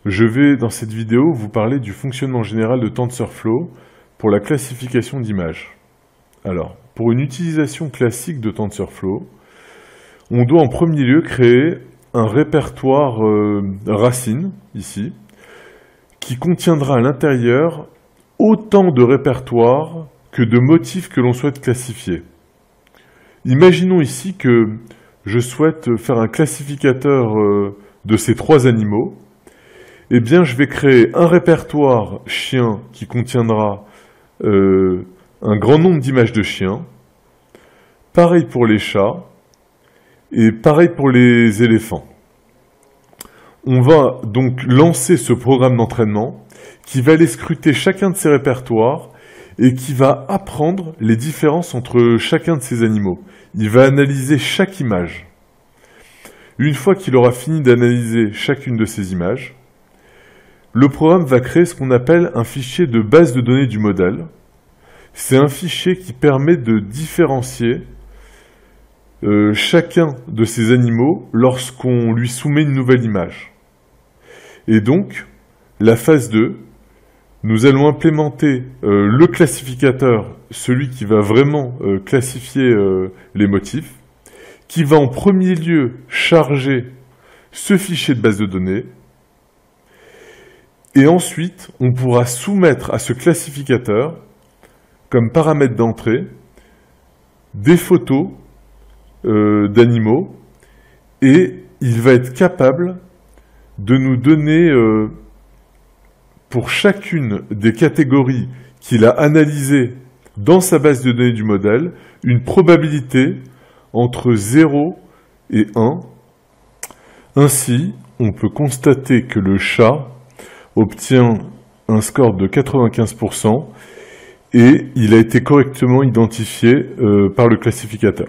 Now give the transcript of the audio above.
Je vais, dans cette vidéo, vous parler du fonctionnement général de TensorFlow pour la classification d'images. Alors, pour une utilisation classique de TensorFlow, on doit en premier lieu créer un répertoire racine, ici, qui contiendra à l'intérieur autant de répertoires que de motifs que l'on souhaite classifier. Imaginons ici que je souhaite faire un classificateur de ces trois animaux. Eh bien, je vais créer un répertoire chien qui contiendra un grand nombre d'images de chiens. Pareil pour les chats et pareil pour les éléphants. On va donc lancer ce programme d'entraînement qui va aller scruter chacun de ces répertoires et qui va apprendre les différences entre chacun de ces animaux. Il va analyser chaque image. Une fois qu'il aura fini d'analyser chacune de ces images, le programme va créer ce qu'on appelle un fichier de base de données du modèle. C'est un fichier qui permet de différencier chacun de ces animaux lorsqu'on lui soumet une nouvelle image. Et donc, la phase 2, nous allons implémenter le classificateur, celui qui va vraiment classifier les motifs, qui va en premier lieu charger ce fichier de base de données, et ensuite on pourra soumettre à ce classificateur, comme paramètre d'entrée, des photos d'animaux, et il va être capable de nous donner, pour chacune des catégories qu'il a analysées dans sa base de données du modèle, une probabilité entre 0 et 1. Ainsi, on peut constater que le chat obtient un score de 95% et il a été correctement identifié par le classificateur.